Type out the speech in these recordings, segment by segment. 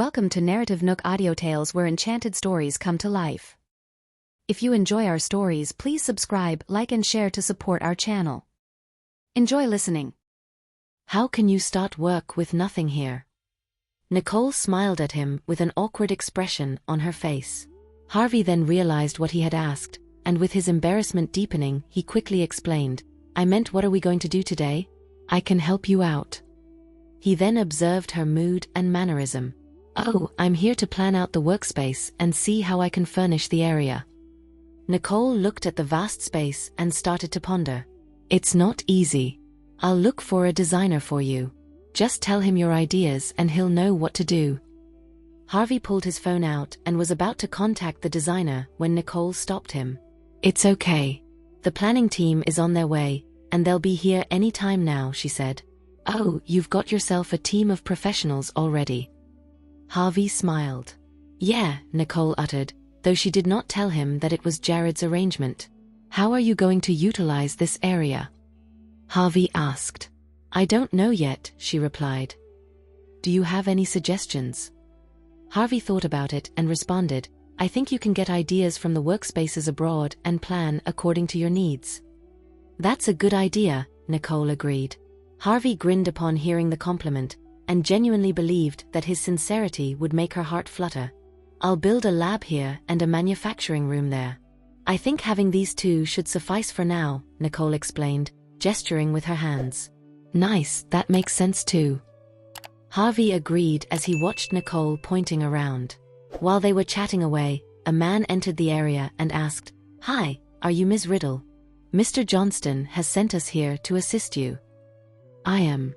Welcome to NarrativeNook audio tales where enchanted stories come to life. If you enjoy our stories, please subscribe, like and share to support our channel. Enjoy listening. How can you start work with nothing here? Nicole smiled at him with an awkward expression on her face. Harvey then realized what he had asked, and with his embarrassment deepening, he quickly explained, "I meant, what are we going to do today? I can help you out." He then observed her mood and mannerism. "Oh, I'm here to plan out the workspace and see how I can furnish the area." Nicole looked at the vast space and started to ponder. "It's not easy. I'll look for a designer for you. Just tell him your ideas and he'll know what to do." Harvey pulled his phone out and was about to contact the designer when Nicole stopped him. "It's okay. The planning team is on their way, and they'll be here any time now," she said. "Oh, you've got yourself a team of professionals already." Harvey smiled. "Yeah," Nicole uttered, though she did not tell him that it was Jared's arrangement. "How are you going to utilize this area?" Harvey asked. "I don't know yet," she replied. "Do you have any suggestions?" Harvey thought about it and responded, "I think you can get ideas from the workspaces abroad and plan according to your needs." "That's a good idea," Nicole agreed. Harvey grinned upon hearing the compliment, and genuinely believed that his sincerity would make her heart flutter. "I'll build a lab here and a manufacturing room there. I think having these two should suffice for now," Nicole explained, gesturing with her hands. "Nice, that makes sense too." Harvey agreed as he watched Nicole pointing around. While they were chatting away, a man entered the area and asked, "Hi, are you Ms. Riddle? Mr. Johnston has sent us here to assist you." "I am."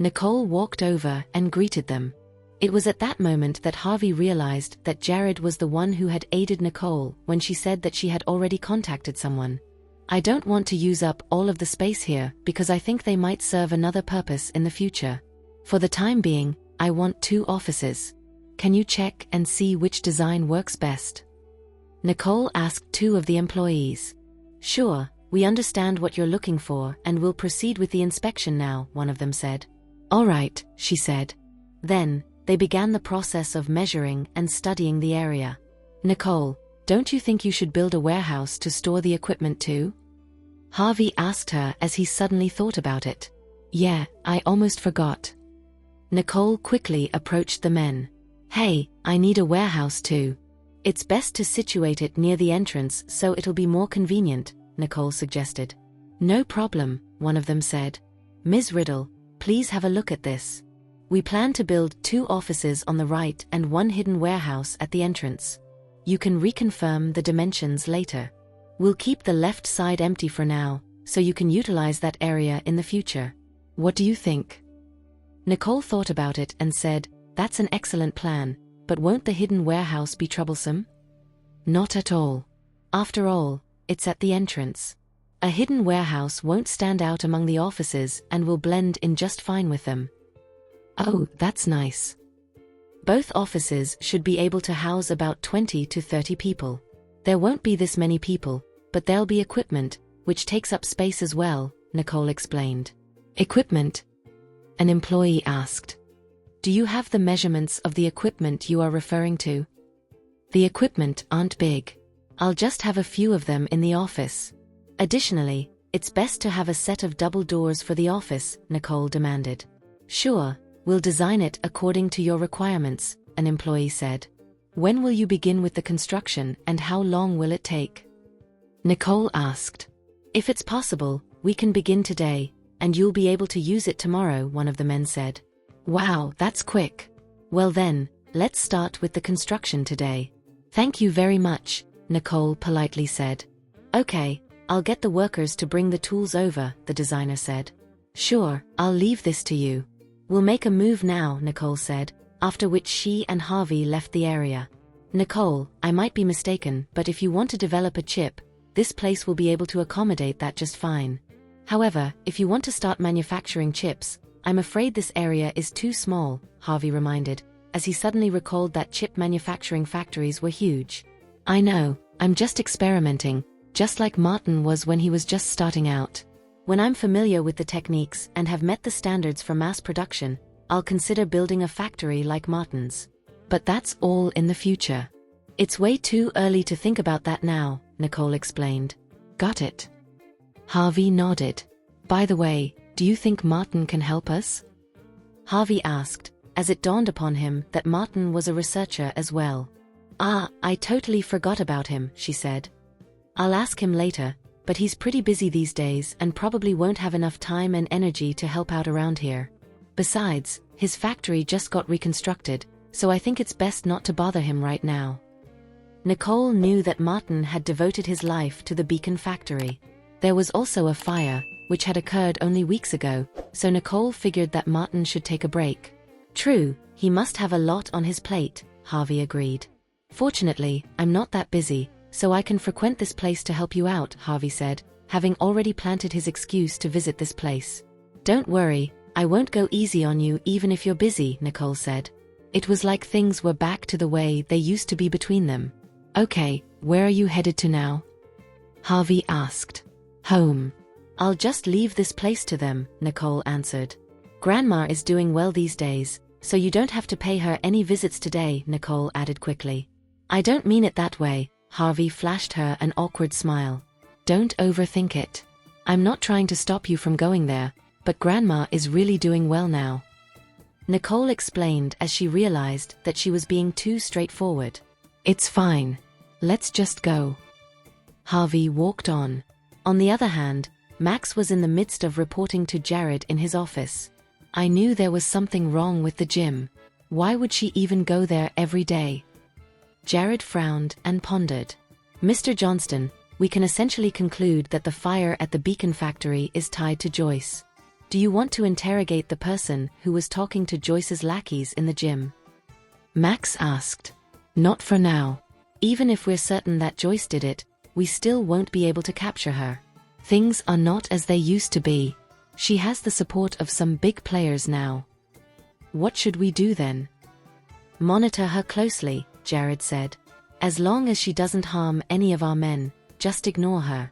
Nicole walked over and greeted them. It was at that moment that Harvey realized that Jared was the one who had aided Nicole when she said that she had already contacted someone. "I don't want to use up all of the space here because I think they might serve another purpose in the future. For the time being, I want 2 offices. Can you check and see which design works best?" Nicole asked 2 of the employees. "Sure, we understand what you're looking for and will proceed with the inspection now," one of them said. "All right," she said. Then, they began the process of measuring and studying the area. "Nicole, don't you think you should build a warehouse to store the equipment too?" Harvey asked her as he suddenly thought about it. "Yeah, I almost forgot." Nicole quickly approached the men. "Hey, I need a warehouse too. It's best to situate it near the entrance so it'll be more convenient," Nicole suggested. "No problem," one of them said. "Ms. Riddle, please have a look at this. We plan to build 2 offices on the right and 1 hidden warehouse at the entrance. You can reconfirm the dimensions later. We'll keep the left side empty for now, so you can utilize that area in the future. What do you think?" Nicole thought about it and said, "That's an excellent plan, but won't the hidden warehouse be troublesome?" "Not at all. After all, it's at the entrance. A hidden warehouse won't stand out among the offices and will blend in just fine with them." "Oh, that's nice." Both offices should be able to house about 20 to 30 people. There won't be this many people, but there'll be equipment, which takes up space as well, Nicole explained. "Equipment?" an employee asked. "Do you have the measurements of the equipment you are referring to?" "The equipment aren't big. I'll just have a few of them in the office. Additionally, it's best to have a set of double doors for the office," Nicole demanded. "Sure, we'll design it according to your requirements," an employee said. "When will you begin with the construction and how long will it take?" Nicole asked. "If it's possible, we can begin today, and you'll be able to use it tomorrow," one of the men said. "Wow, that's quick. Well then, let's start with the construction today." "Thank you very much," Nicole politely said. "Okay, I'll get the workers to bring the tools over," the designer said. "Sure, I'll leave this to you. We'll make a move now," Nicole said, after which she and Harvey left the area. "Nicole, I might be mistaken, but if you want to develop a chip, this place will be able to accommodate that just fine. However, if you want to start manufacturing chips, I'm afraid this area is too small," Harvey reminded, as he suddenly recalled that chip manufacturing factories were huge. "I know, I'm just experimenting, just like Martin was when he was just starting out. When I'm familiar with the techniques and have met the standards for mass production, I'll consider building a factory like Martin's. But that's all in the future. It's way too early to think about that now, Nicole explained. Got it. Harvey nodded. By the way, do you think Martin can help us? Harvey asked, as it dawned upon him that Martin was a researcher as well. Ah, I totally forgot about him, she said. I'll ask him later, but he's pretty busy these days and probably won't have enough time and energy to help out around here. Besides, his factory just got reconstructed, so I think it's best not to bother him right now. Nicole knew that Martin had devoted his life to the beacon factory. There was also a fire, which had occurred only weeks ago, so Nicole figured that Martin should take a break. True, he must have a lot on his plate, Harvey agreed. Fortunately, I'm not that busy, so I can frequent this place to help you out, Harvey said, having already planted his excuse to visit this place. Don't worry, I won't go easy on you even if you're busy, Nicole said. It was like things were back to the way they used to be between them. Okay, where are you headed to now? Harvey asked. Home. I'll just leave this place to them, Nicole answered. Grandma is doing well these days, so you don't have to pay her any visits today, Nicole added quickly. I don't mean it that way, Harvey flashed her an awkward smile. Don't overthink it. I'm not trying to stop you from going there, but Grandma is really doing well now. Nicole explained as she realized that she was being too straightforward. It's fine. Let's just go. Harvey walked on. On the other hand, Max was in the midst of reporting to Jared in his office. I knew there was something wrong with the gym. Why would she even go there every day? Jared frowned and pondered. Mr. Johnston, we can essentially conclude that the fire at the beacon factory is tied to Joyce. Do you want to interrogate the person who was talking to Joyce's lackeys in the gym? Max asked. Not for now. Even if we're certain that Joyce did it, we still won't be able to capture her. Things are not as they used to be. She has the support of some big players now. What should we do then? Monitor her closely, Jared said. As long as she doesn't harm any of our men, just ignore her.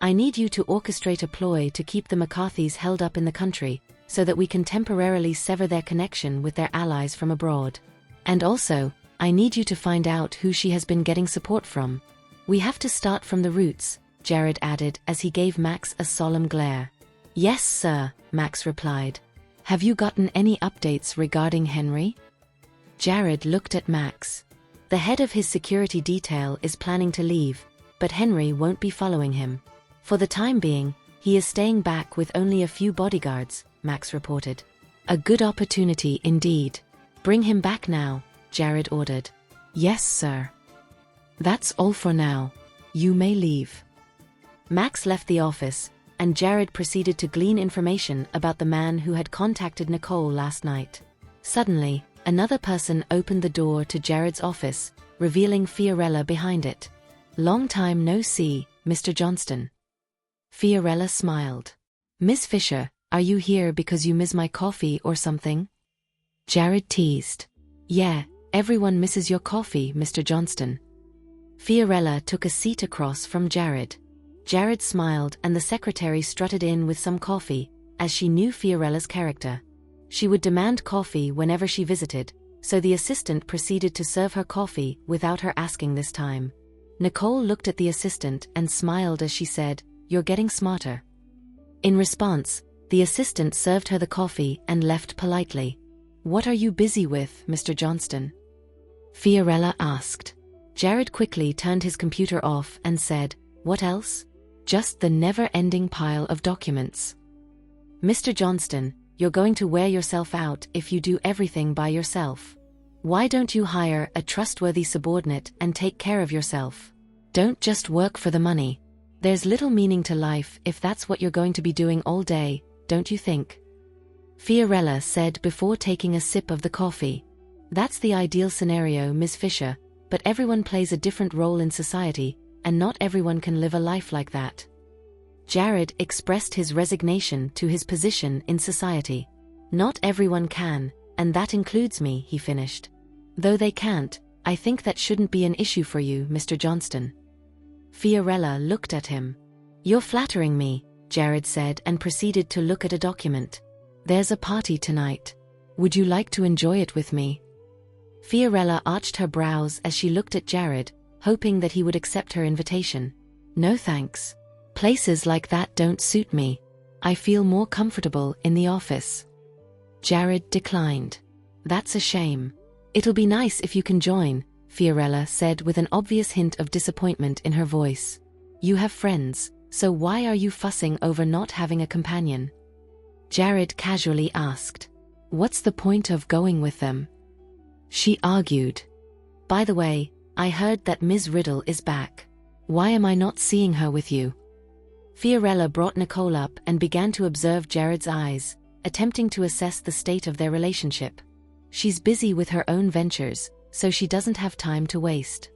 I need you to orchestrate a ploy to keep the McCarthys held up in the country, so that we can temporarily sever their connection with their allies from abroad. And also, I need you to find out who she has been getting support from. We have to start from the roots, Jared added as he gave Max a solemn glare. Yes, sir, Max replied. Have you gotten any updates regarding Henry? Jared looked at Max. The head of his security detail is planning to leave, but Henry won't be following him. For the time being, he is staying back with only a few bodyguards, Max reported. A good opportunity indeed. Bring him back now, Jared ordered. Yes, sir. That's all for now. You may leave. Max left the office, and Jared proceeded to glean information about the man who had contacted Nicole last night. Suddenly, another person opened the door to Jared's office, revealing Fiorella behind it. Long time no see, Mr. Johnston. Fiorella smiled. Miss Fisher, are you here because you miss my coffee or something? Jared teased. Yeah, everyone misses your coffee, Mr. Johnston. Fiorella took a seat across from Jared. Jared smiled and the secretary strutted in with some coffee, as she knew Fiorella's character. She would demand coffee whenever she visited, so the assistant proceeded to serve her coffee without her asking this time. Nicole looked at the assistant and smiled as she said, "You're getting smarter." In response, the assistant served her the coffee and left politely. What are you busy with, Mr. Johnston? Fiorella asked. Jared quickly turned his computer off and said, What else? Just the never-ending pile of documents. Mr. Johnston, you're going to wear yourself out if you do everything by yourself. Why don't you hire a trustworthy subordinate and take care of yourself? Don't just work for the money. There's little meaning to life if that's what you're going to be doing all day, don't you think? Fiorella said before taking a sip of the coffee. That's the ideal scenario, Ms. Fisher, but everyone plays a different role in society, and not everyone can live a life like that. Jared expressed his resignation to his position in society. Not everyone can, and that includes me, he finished. Though they can't, I think that shouldn't be an issue for you, Mr. Johnston. Fiorella looked at him. You're flattering me, Jared said and proceeded to look at a document. There's a party tonight. Would you like to enjoy it with me? Fiorella arched her brows as she looked at Jared, hoping that he would accept her invitation. No thanks. Places like that don't suit me. I feel more comfortable in the office. Jared declined. That's a shame. It'll be nice if you can join, Fiorella said with an obvious hint of disappointment in her voice. You have friends, so why are you fussing over not having a companion? Jared casually asked. What's the point of going with them? She argued. By the way, I heard that Ms. Riddle is back. Why am I not seeing her with you? Fiorella brought Nicole up and began to observe Jared's eyes, attempting to assess the state of their relationship. She's busy with her own ventures, so she doesn't have time to waste.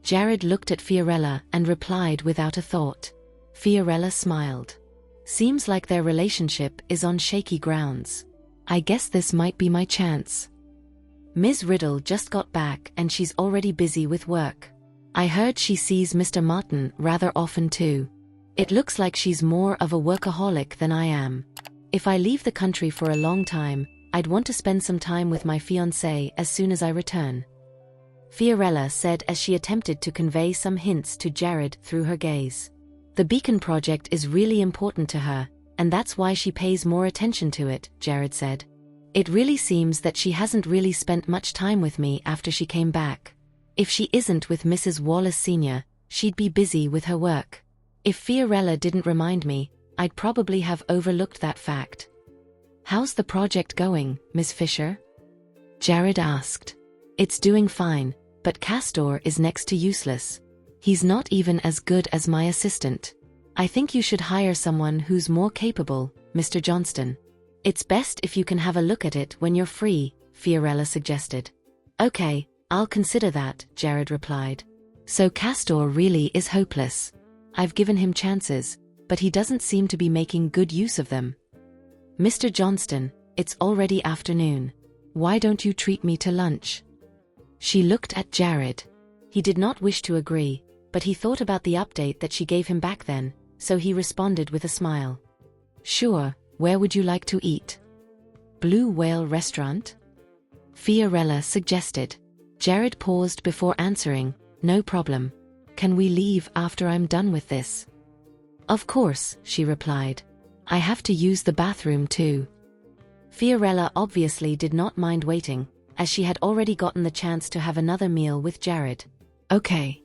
Jared looked at Fiorella and replied without a thought. Fiorella smiled. Seems like their relationship is on shaky grounds. I guess this might be my chance. Ms. Riddle just got back and she's already busy with work. I heard she sees Mr. Martin rather often too. It looks like she's more of a workaholic than I am. If I leave the country for a long time, I'd want to spend some time with my fiancé as soon as I return. Fiorella said as she attempted to convey some hints to Jared through her gaze. The Beacon project is really important to her, and that's why she pays more attention to it, Jared said. It really seems that she hasn't really spent much time with me after she came back. If she isn't with Mrs. Wallace Sr., she'd be busy with her work. If Fiorella didn't remind me, I'd probably have overlooked that fact. How's the project going, Ms. Fisher? Jared asked. It's doing fine, but Castor is next to useless. He's not even as good as my assistant. I think you should hire someone who's more capable, Mr. Johnston. It's best if you can have a look at it when you're free, Fiorella suggested. Okay, I'll consider that, Jared replied. So Castor really is hopeless. I've given him chances, but he doesn't seem to be making good use of them. Mr. Johnston, it's already afternoon. Why don't you treat me to lunch? She looked at Jared. He did not wish to agree, but he thought about the update that she gave him back then, so he responded with a smile. Sure, where would you like to eat? Blue Whale Restaurant? Fiorella suggested. Jared paused before answering, no problem. Can we leave after I'm done with this? Of course, she replied. I have to use the bathroom too. Fiorella obviously did not mind waiting, as she had already gotten the chance to have another meal with Jared. Okay.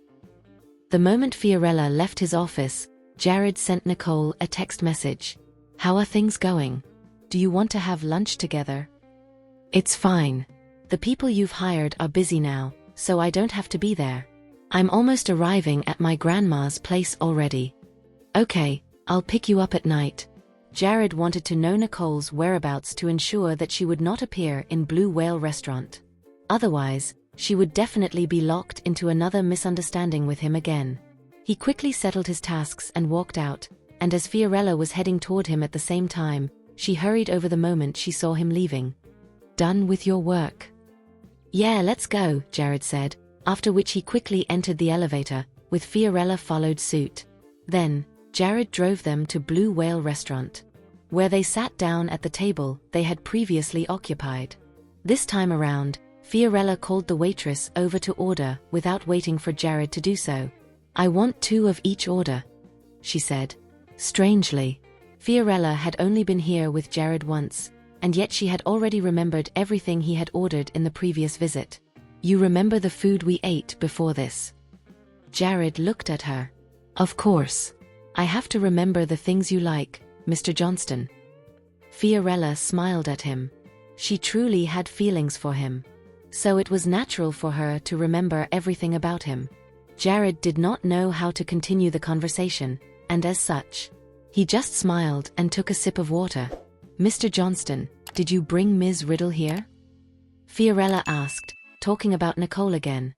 The moment Fiorella left his office, Jared sent Nicole a text message. How are things going? Do you want to have lunch together? It's fine. The people you've hired are busy now, so I don't have to be there. I'm almost arriving at my grandma's place already. Okay, I'll pick you up at night. Jared wanted to know Nicole's whereabouts to ensure that she would not appear in Blue Whale Restaurant. Otherwise, she would definitely be locked into another misunderstanding with him again. He quickly settled his tasks and walked out, and as Fiorella was heading toward him at the same time, she hurried over the moment she saw him leaving. Done with your work? Yeah, let's go, Jared said, after which he quickly entered the elevator, with Fiorella followed suit. Then, Jared drove them to Blue Whale Restaurant, where they sat down at the table they had previously occupied. This time around, Fiorella called the waitress over to order without waiting for Jared to do so. I want 2 of each order, she said. Strangely, Fiorella had only been here with Jared once, and yet she had already remembered everything he had ordered in the previous visit. You remember the food we ate before this? Jared looked at her. Of course. I have to remember the things you like, Mr. Johnston. Fiorella smiled at him. She truly had feelings for him. So it was natural for her to remember everything about him. Jared did not know how to continue the conversation, and as such, he just smiled and took a sip of water. Mr. Johnston, did you bring Ms. Riddle here? Fiorella asked, talking about Nicole again.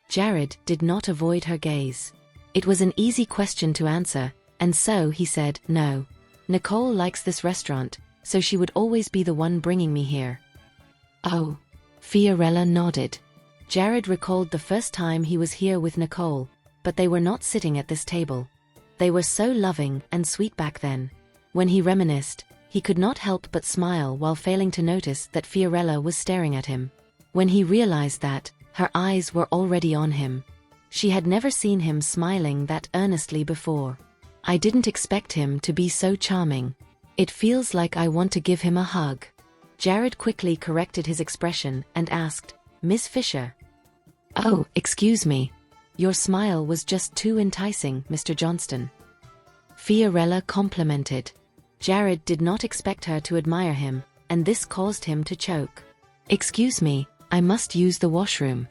Jared did not avoid her gaze. It was an easy question to answer, and so he said, no. Nicole likes this restaurant, so she would always be the one bringing me here. Oh. Fiorella nodded. Jared recalled the first time he was here with Nicole, but they were not sitting at this table. They were so loving and sweet back then. When he reminisced, he could not help but smile while failing to notice that Fiorella was staring at him. When he realized that, her eyes were already on him. She had never seen him smiling that earnestly before. "I didn't expect him to be so charming. It feels like I want to give him a hug." Jared quickly corrected his expression and asked, "Miss Fisher?" "Oh, excuse me. Your smile was just too enticing, Mr. Johnston," Fiorella complimented. Jared did not expect her to admire him, and this caused him to choke. "Excuse me, I must use the washroom."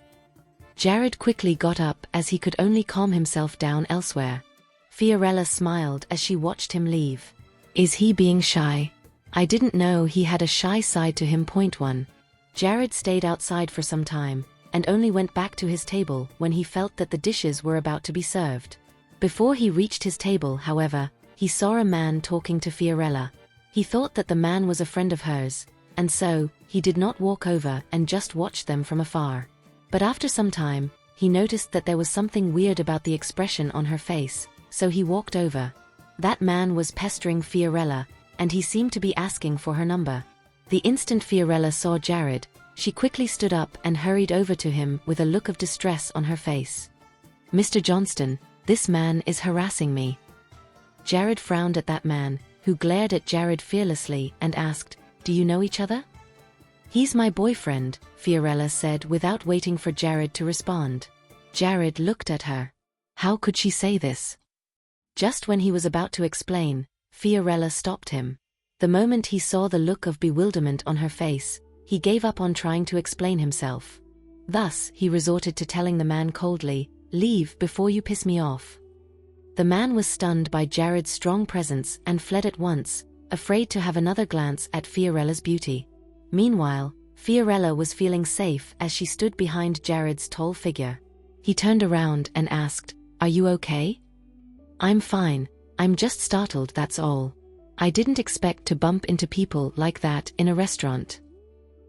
Jared quickly got up as he could only calm himself down elsewhere. Fiorella smiled as she watched him leave. "Is he being shy? I didn't know he had a shy side to him. Point one." Jared stayed outside for some time, and only went back to his table when he felt that the dishes were about to be served. Before he reached his table, however, he saw a man talking to Fiorella. He thought that the man was a friend of hers, and so, he did not walk over and just watch them from afar. But after some time, he noticed that there was something weird about the expression on her face, so he walked over. That man was pestering Fiorella, and he seemed to be asking for her number. The instant Fiorella saw Jared, she quickly stood up and hurried over to him with a look of distress on her face. "Mr. Johnston, this man is harassing me." Jared frowned at that man, who glared at Jared fearlessly and asked, "Do you know each other?" "He's my boyfriend," Fiorella said without waiting for Jared to respond. Jared looked at her. How could she say this? Just when he was about to explain, Fiorella stopped him. The moment he saw the look of bewilderment on her face, he gave up on trying to explain himself. Thus, he resorted to telling the man coldly, "Leave before you piss me off." The man was stunned by Jared's strong presence and fled at once, afraid to have another glance at Fiorella's beauty. Meanwhile, Fiorella was feeling safe as she stood behind Jared's tall figure. He turned around and asked, "Are you okay?" "I'm fine. I'm just startled, that's all. I didn't expect to bump into people like that in a restaurant."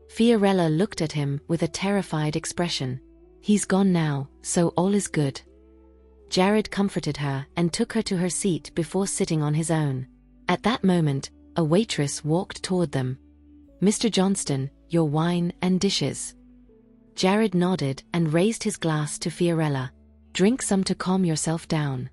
Fiorella looked at him with a terrified expression. "He's gone now, so all is good." Jared comforted her and took her to her seat before sitting on his own. At that moment, a waitress walked toward them. "Mr. Johnston, your wine and dishes." Jared nodded and raised his glass to Fiorella. "Drink some to calm yourself down."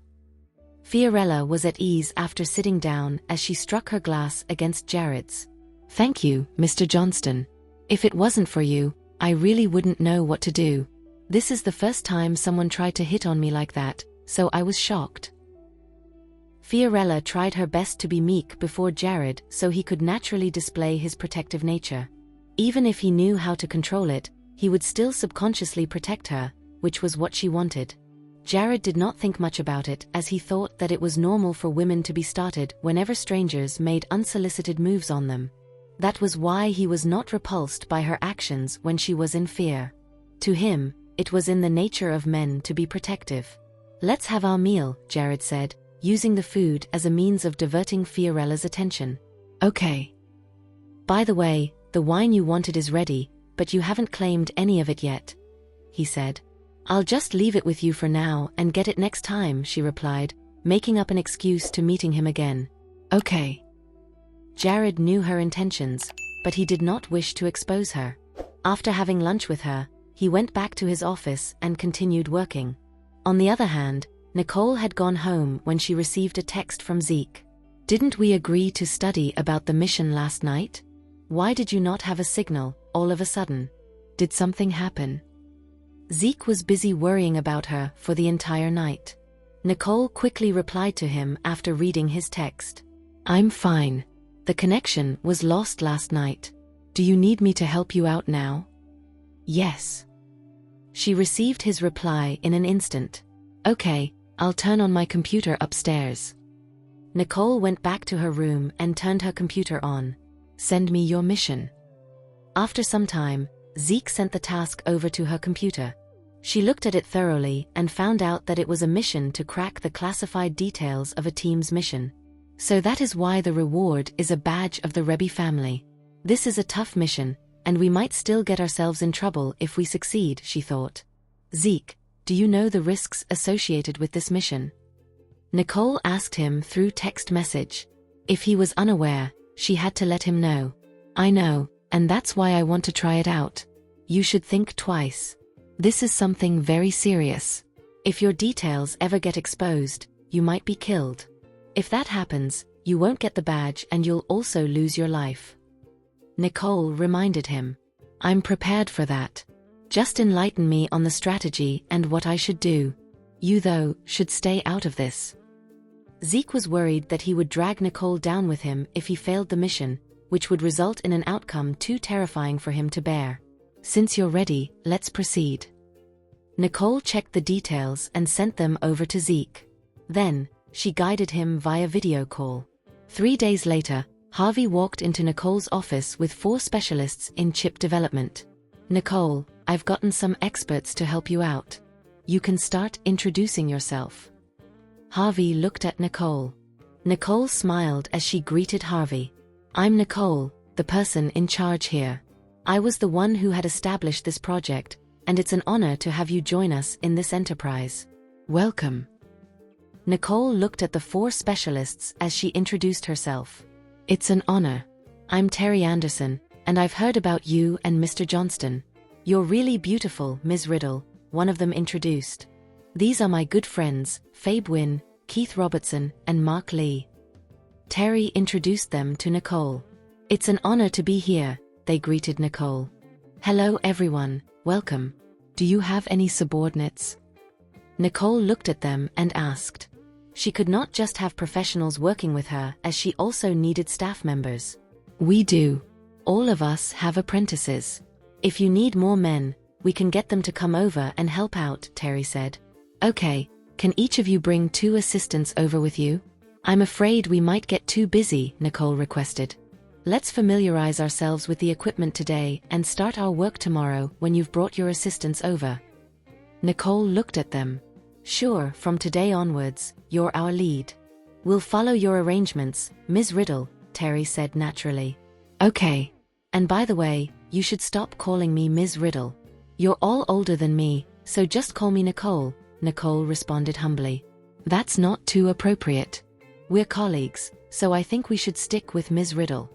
Fiorella was at ease after sitting down as she struck her glass against Jared's. "Thank you, Mr. Johnston. If it wasn't for you, I really wouldn't know what to do. This is the first time someone tried to hit on me like that, so I was shocked." Fiorella tried her best to be meek before Jared so he could naturally display his protective nature. Even if he knew how to control it, he would still subconsciously protect her, which was what she wanted. Jared did not think much about it as he thought that it was normal for women to be startled whenever strangers made unsolicited moves on them. That was why he was not repulsed by her actions when she was in fear. To him, it was in the nature of men to be protective. "Let's have our meal," Jared said, using the food as a means of diverting Fiorella's attention. "Okay. By the way, the wine you wanted is ready, but you haven't claimed any of it yet," he said. "I'll just leave it with you for now and get it next time," she replied, making up an excuse to meeting him again. "Okay." Jared knew her intentions, but he did not wish to expose her. After having lunch with her, he went back to his office and continued working. On the other hand, Nicole had gone home when she received a text from Zeke. "Didn't we agree to study about the mission last night? Why did you not have a signal, all of a sudden? Did something happen?" Zeke was busy worrying about her for the entire night. Nicole quickly replied to him after reading his text. "I'm fine. The connection was lost last night. Do you need me to help you out now?" "Yes." She received his reply in an instant. "Okay, I'll turn on my computer upstairs." Nicole went back to her room and turned her computer on. "Send me your mission." After some time, Zeke sent the task over to her computer. She looked at it thoroughly and found out that it was a mission to crack the classified details of a team's mission. So that is why the reward is a badge of the Rebbe family. This is a tough mission, and we might still get ourselves in trouble if we succeed, she thought. "Zeke, do you know the risks associated with this mission?" Nicole asked him through text message. If he was unaware, She had to let him know. I know, and that's why I want to try it out. You should think twice. This is something very serious. If your details ever get exposed, you might be killed. If that happens, you won't get the badge and you'll also lose your life. Nicole reminded him. I'm prepared for that. Just enlighten me on the strategy and what I should do. You, though, should stay out of this. Zeke was worried that he would drag Nicole down with him if he failed the mission, which would result in an outcome too terrifying for him to bear. Since you're ready, let's proceed. Nicole checked the details and sent them over to Zeke. Then, she guided him via video call. 3 days later, Harvey walked into Nicole's office with 4 specialists in chip development. Nicole, I've gotten some experts to help you out. You can start introducing yourself. Harvey looked at Nicole. Nicole smiled as she greeted Harvey. I'm Nicole, the person in charge here. I was the one who had established this project, and it's an honor to have you join us in this enterprise. Welcome. Nicole looked at the 4 specialists as she introduced herself. It's an honor. I'm Terry Anderson, and I've heard about you and Mr. Johnston. You're really beautiful, Ms. Riddle, one of them introduced. These are my good friends, Fabe Wynn, Keith Robertson, and Mark Lee. Terry introduced them to Nicole. It's an honor to be here, they greeted Nicole. Hello everyone, welcome. Do you have any subordinates? Nicole looked at them and asked. She could not just have professionals working with her, as she also needed staff members. We do. All of us have apprentices. If you need more men, we can get them to come over and help out, Terry said. Okay, can each of you bring 2 assistants over with you? I'm afraid we might get too busy, Nicole requested. Let's familiarize ourselves with the equipment today and start our work tomorrow when you've brought your assistants over. Nicole looked at them. Sure, from today onwards, you're our lead. We'll follow your arrangements, Ms. Riddle, Terry said naturally. Okay. And by the way, you should stop calling me Ms. Riddle. You're all older than me, so just call me Nicole, Nicole responded humbly. That's not too appropriate. We're colleagues, so I think we should stick with Ms. Riddle.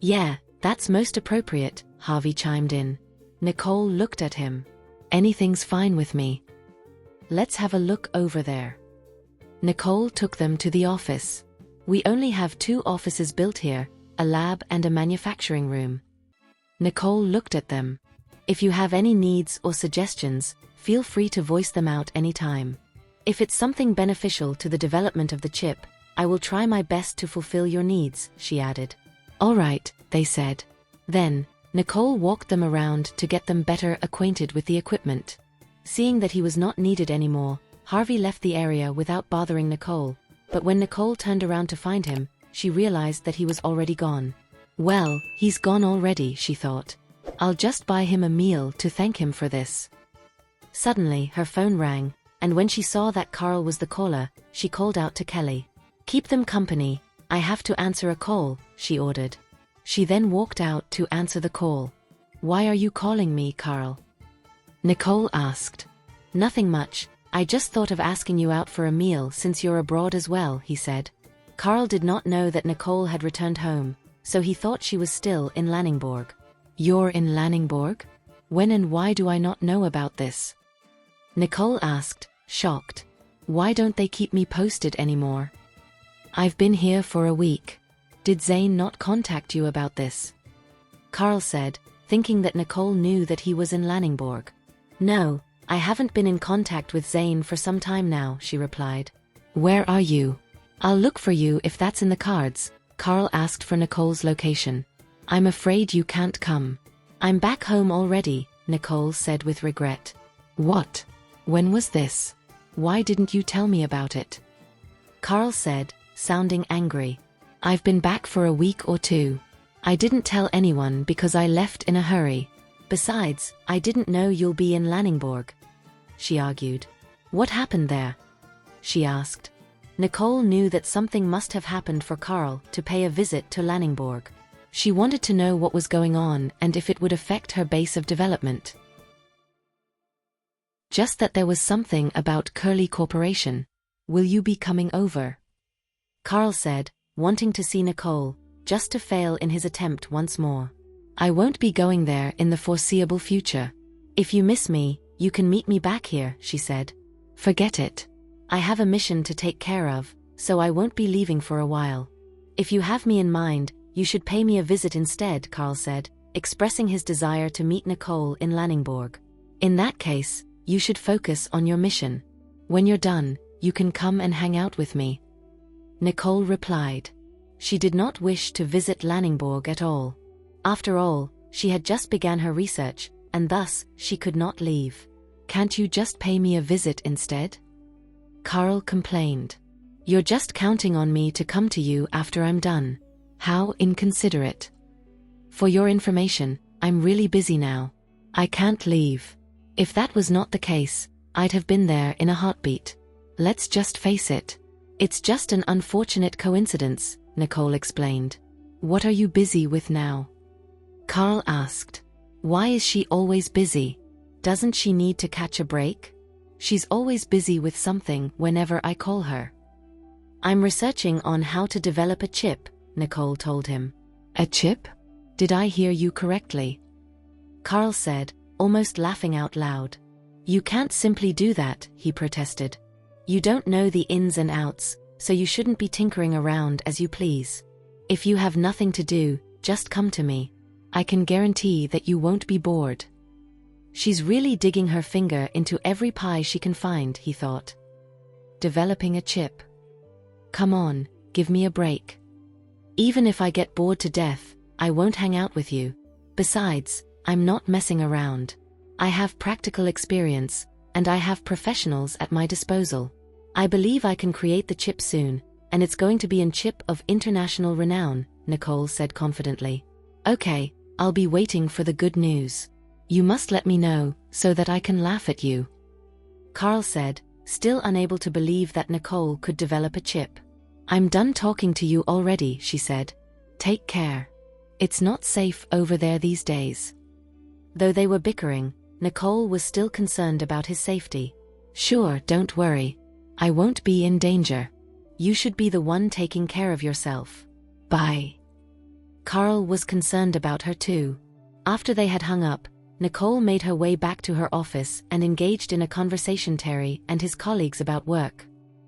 Yeah, that's most appropriate, Harvey chimed in. Nicole looked at him. Anything's fine with me. Let's have a look over there. Nicole took them to the office. We only have 2 offices built here, a lab and a manufacturing room. Nicole looked at them. If you have any needs or suggestions, feel free to voice them out anytime. If it's something beneficial to the development of the chip, I will try my best to fulfill your needs, she added. All right, they said. Then, Nicole walked them around to get them better acquainted with the equipment. Seeing that he was not needed anymore, Harvey left the area without bothering Nicole, but when Nicole turned around to find him, she realized that he was already gone. Well, he's gone already, she thought. I'll just buy him a meal to thank him for this. Suddenly, her phone rang, and when she saw that Carl was the caller, she called out to Kelly. Keep them company, I have to answer a call, she ordered. She then walked out to answer the call. Why are you calling me, Carl? Nicole asked. Nothing much, I just thought of asking you out for a meal since you're abroad as well, he said. Carl did not know that Nicole had returned home, so he thought she was still in Lanningborg. You're in Lanningborg? When and why do I not know about this? Nicole asked, shocked. Why don't they keep me posted anymore? I've been here for a week. Did Zane not contact you about this? Carl said, thinking that Nicole knew that he was in Lanningborg. No, I haven't been in contact with Zane for some time now, she replied. Where are you? I'll look for you if that's in the cards. Carl asked for Nicole's location. I'm afraid you can't come. I'm back home already, Nicole said with regret. What? When was this? Why didn't you tell me about it? Carl said, sounding angry. I've been back for a week or 2. I didn't tell anyone because I left in a hurry. Besides, I didn't know you'll be in Lanningborg. She argued. What happened there? She asked. Nicole knew that something must have happened for Carl to pay a visit to Lanningborg. She wanted to know what was going on and if it would affect her base of development. Just that there was something about Curly Corporation. Will you be coming over? Carl said, wanting to see Nicole, just to fail in his attempt once more. I won't be going there in the foreseeable future. If you miss me, you can meet me back here, she said. Forget it. I have a mission to take care of, so I won't be leaving for a while. If you have me in mind, you should pay me a visit instead, Carl said, expressing his desire to meet Nicole in Lanningborg. In that case, you should focus on your mission. When you're done, you can come and hang out with me. Nicole replied. She did not wish to visit Lanningborg at all. After all, she had just begun her research, and thus she could not leave. Can't you just pay me a visit instead? Carl complained. You're just counting on me to come to you after I'm done. How inconsiderate. For your information, I'm really busy now. I can't leave. If that was not the case, I'd have been there in a heartbeat. Let's just face it. It's just an unfortunate coincidence, Nicole explained. What are you busy with now? Carl asked. Why is she always busy? Doesn't she need to catch a break? She's always busy with something whenever I call her. I'm researching on how to develop a chip, Nicole told him. A chip? Did I hear you correctly? Carl said, almost laughing out loud. You can't simply do that, he protested. You don't know the ins and outs, so you shouldn't be tinkering around as you please. If you have nothing to do, just come to me. I can guarantee that you won't be bored. She's really digging her finger into every pie she can find, he thought. Developing a chip. Come on, give me a break. Even if I get bored to death, I won't hang out with you. Besides, I'm not messing around. I have practical experience, and I have professionals at my disposal. I believe I can create the chip soon, and it's going to be a chip of international renown, Nicole said confidently. Okay, I'll be waiting for the good news. You must let me know, so that I can laugh at you. Carl said, still unable to believe that Nicole could develop a chip. I'm done talking to you already, she said. Take care. It's not safe over there these days. Though they were bickering, Nicole was still concerned about his safety. Sure, don't worry. I won't be in danger. You should be the one taking care of yourself. Bye. Carl was concerned about her too. After they had hung up, Nicole made her way back to her office and engaged in a conversation with Terry and his colleagues about work.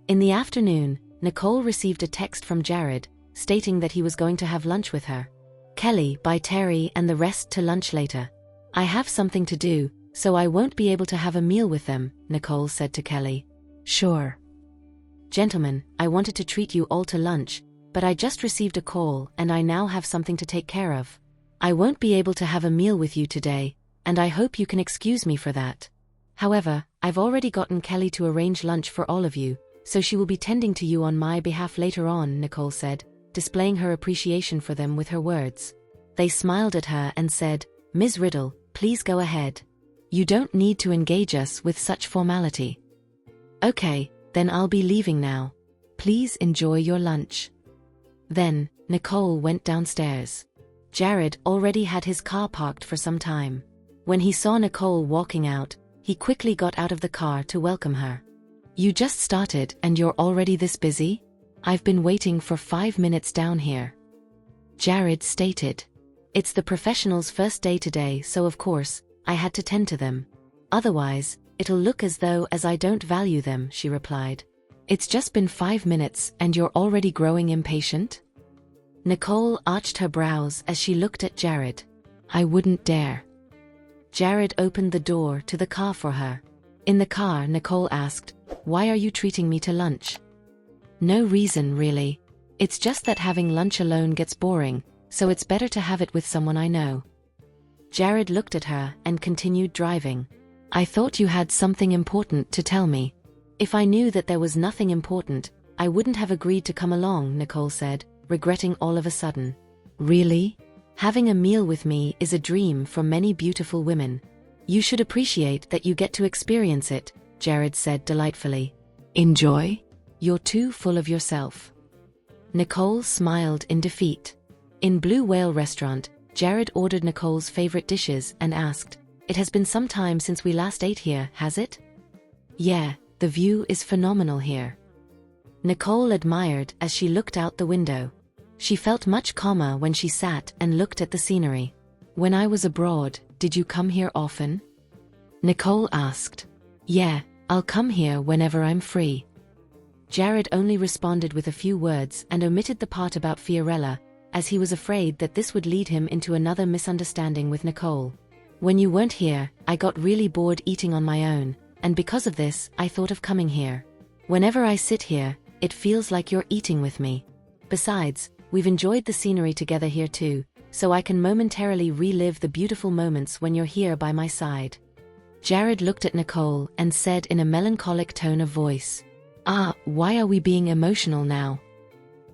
In the afternoon, Nicole received a text from Jared, stating that he was going to have lunch with her. Kelly, bye Terry and the rest to lunch later. I have something to do, so I won't be able to have a meal with them, Nicole said to Kelly. Sure. Gentlemen, I wanted to treat you all to lunch, but I just received a call and I now have something to take care of. I won't be able to have a meal with you today, and I hope you can excuse me for that. However, I've already gotten Kelly to arrange lunch for all of you, so she will be tending to you on my behalf later on, Nicole said, displaying her appreciation for them with her words. They smiled at her and said, Ms. Riddle, please go ahead. You don't need to engage us with such formality. Okay, then I'll be leaving now. Please enjoy your lunch. Then, Nicole went downstairs. Jared already had his car parked for some time. When he saw Nicole walking out, he quickly got out of the car to welcome her. You just started and you're already this busy? I've been waiting for 5 minutes down here. Jared stated. It's the professionals' first day today, so of course, I had to tend to them. Otherwise, it'll look as though I don't value them, she replied. It's just been 5 minutes and you're already growing impatient? Nicole arched her brows as she looked at Jared. I wouldn't dare. Jared opened the door to the car for her. In the car, Nicole asked, Why are you treating me to lunch? No reason, really. It's just that having lunch alone gets boring, so it's better to have it with someone I know. Jared looked at her and continued driving. I thought you had something important to tell me. If I knew that there was nothing important, I wouldn't have agreed to come along, Nicole said, regretting all of a sudden. Really? Having a meal with me is a dream for many beautiful women. You should appreciate that you get to experience it, Jared said delightfully. Enjoy? You're too full of yourself. Nicole smiled in defeat. In Blue Whale Restaurant, Jared ordered Nicole's favorite dishes and asked, It has been some time since we last ate here, has it? Yeah, the view is phenomenal here. Nicole admired as she looked out the window. She felt much calmer when she sat and looked at the scenery. "When I was abroad, did you come here often?" Nicole asked. "Yeah, I'll come here whenever I'm free." Jared only responded with a few words and omitted the part about Fiorella, as he was afraid that this would lead him into another misunderstanding with Nicole. "When you weren't here, I got really bored eating on my own, and because of this, I thought of coming here. Whenever I sit here, it feels like you're eating with me. Besides, we've enjoyed the scenery together here too, so I can momentarily relive the beautiful moments when you're here by my side." Jared looked at Nicole and said in a melancholic tone of voice, "Why are we being emotional now?"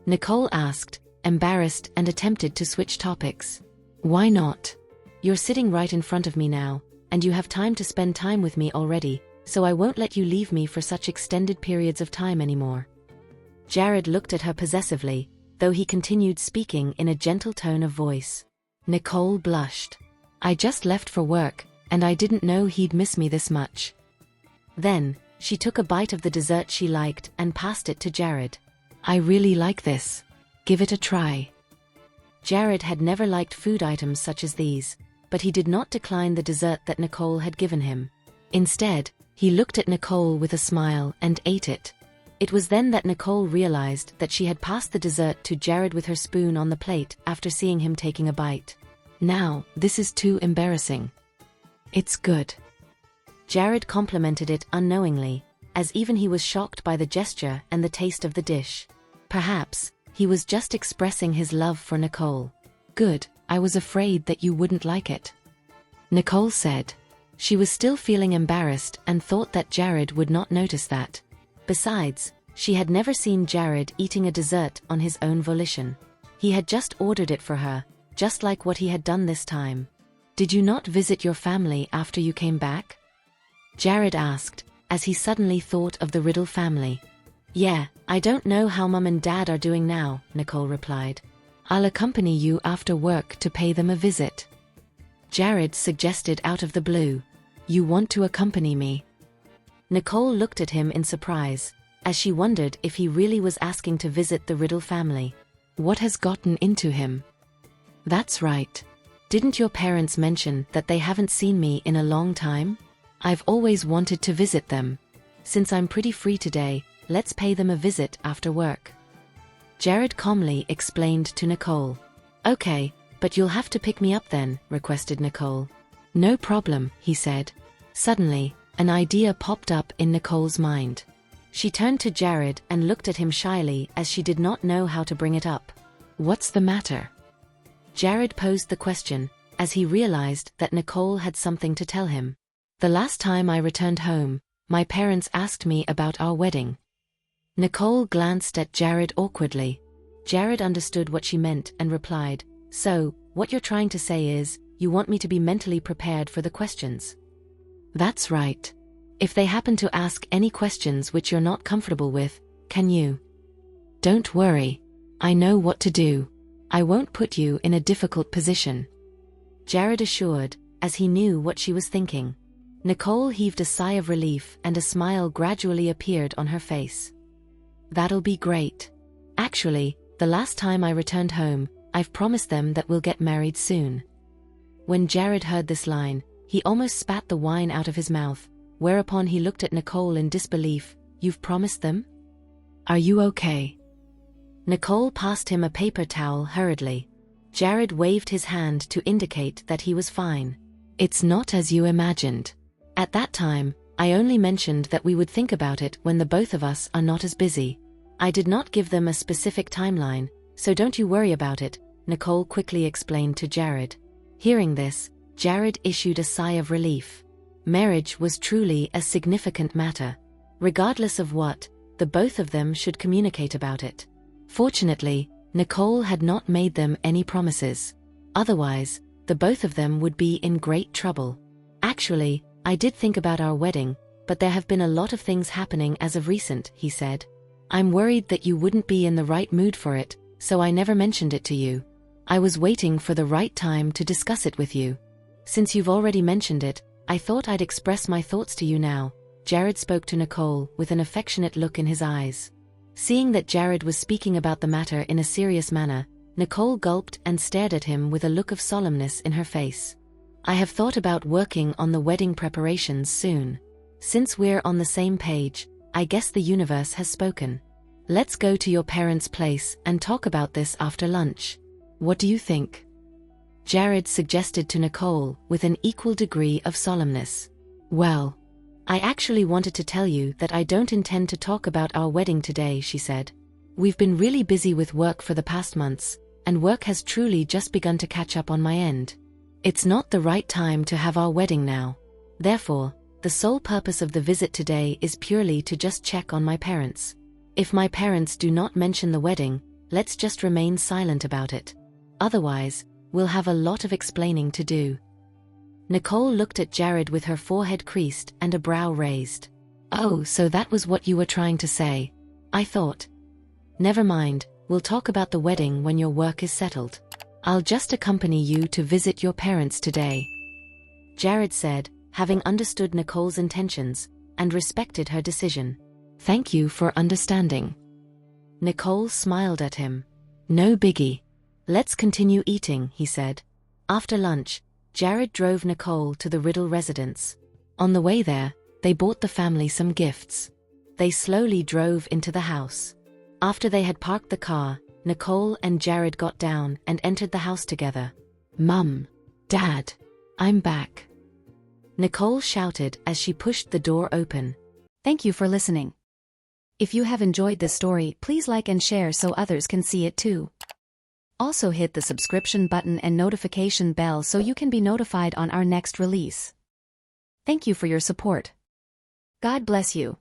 Nicole asked, embarrassed, and attempted to switch topics. "Why not? You're sitting right in front of me now, and you have time to spend time with me already, so I won't let you leave me for such extended periods of time anymore." Jared looked at her possessively, though he continued speaking in a gentle tone of voice. Nicole blushed. "I just left for work, and I didn't know he'd miss me this much." Then, she took a bite of the dessert she liked and passed it to Jared. "I really like this. Give it a try." Jared had never liked food items such as these, but he did not decline the dessert that Nicole had given him. Instead, he looked at Nicole with a smile and ate it. It was then that Nicole realized that she had passed the dessert to Jared with her spoon on the plate after seeing him taking a bite. "Now, this is too embarrassing." "It's good." Jared complimented it unknowingly, as even he was shocked by the gesture and the taste of the dish. Perhaps, he was just expressing his love for Nicole. "Good, I was afraid that you wouldn't like it," Nicole said. She was still feeling embarrassed and thought that Jared would not notice that. Besides, she had never seen Jared eating a dessert on his own volition. He had just ordered it for her, just like what he had done this time. "Did you not visit your family after you came back?" Jared asked, as he suddenly thought of the Riddle family. "Yeah, I don't know how Mum and Dad are doing now," Nicole replied. "I'll accompany you after work to pay them a visit." Jared suggested out of the blue. "You want to accompany me?" Nicole looked at him in surprise, as she wondered if he really was asking to visit the Riddle family. What has gotten into him? "That's right. Didn't your parents mention that they haven't seen me in a long time? I've always wanted to visit them. Since I'm pretty free today, let's pay them a visit after work." Jared calmly explained to Nicole. "Okay, but you'll have to pick me up then," requested Nicole. "No problem," he said. Suddenly, an idea popped up in Nicole's mind. She turned to Jared and looked at him shyly as she did not know how to bring it up. "What's the matter?" Jared posed the question, as he realized that Nicole had something to tell him. "The last time I returned home, my parents asked me about our wedding." Nicole glanced at Jared awkwardly. Jared understood what she meant and replied, "So, what you're trying to say is, you want me to be mentally prepared for the questions?" "That's right. If they happen to ask any questions which you're not comfortable with, can you?" "Don't worry. I know what to do. I won't put you in a difficult position," Jared assured, as he knew what she was thinking. Nicole heaved a sigh of relief and a smile gradually appeared on her face. "That'll be great. Actually, the last time I returned home, I've promised them that we'll get married soon." When Jared heard this line, he almost spat the wine out of his mouth, whereupon he looked at Nicole in disbelief. "You've promised them? Are you okay?" Nicole passed him a paper towel hurriedly. Jared waved his hand to indicate that he was fine. "It's not as you imagined. At that time, I only mentioned that we would think about it when the both of us are not as busy. I did not give them a specific timeline, so don't you worry about it," Nicole quickly explained to Jared. Hearing this, Jared issued a sigh of relief. Marriage was truly a significant matter. Regardless of what, the both of them should communicate about it. Fortunately, Nicole had not made them any promises. Otherwise, the both of them would be in great trouble. "Actually, I did think about our wedding, but there have been a lot of things happening as of recent," he said. "I'm worried that you wouldn't be in the right mood for it, so I never mentioned it to you. I was waiting for the right time to discuss it with you. Since you've already mentioned it, I thought I'd express my thoughts to you now." Jared spoke to Nicole with an affectionate look in his eyes. Seeing that Jared was speaking about the matter in a serious manner, Nicole gulped and stared at him with a look of solemnness in her face. I have thought about working on the wedding preparations soon. Since we're on the same page, I guess the universe has spoken. Let's go to your parents' place and talk about this after lunch. What do you think? Jared suggested to Nicole with an equal degree of solemnness. Well, I actually wanted to tell you that I don't intend to talk about our wedding today, she said. We've been really busy with work for the past months, and work has truly just begun to catch up on my end. It's not the right time to have our wedding now. Therefore, the sole purpose of the visit today is purely to just check on my parents. If my parents do not mention the wedding, let's just remain silent about it. Otherwise, we'll have a lot of explaining to do. Nicole looked at Jared with her forehead creased and a brow raised. Oh, so that was what you were trying to say, I thought. Never mind, we'll talk about the wedding when your work is settled. I'll just accompany you to visit your parents today, Jared said, having understood Nicole's intentions and respected her decision. Thank you for understanding. Nicole smiled at him. No biggie. Let's continue eating, he said. After lunch, Jared drove Nicole to the Riddle residence. On the way there, they bought the family some gifts. They slowly drove into the house. After they had parked the car, Nicole and Jared got down and entered the house together. Mum, Dad, I'm back, Nicole shouted as she pushed the door open. Thank you for listening. If you have enjoyed this story, please like and share so others can see it too. Also hit the subscription button and notification bell so you can be notified on our next release. Thank you for your support. God bless you.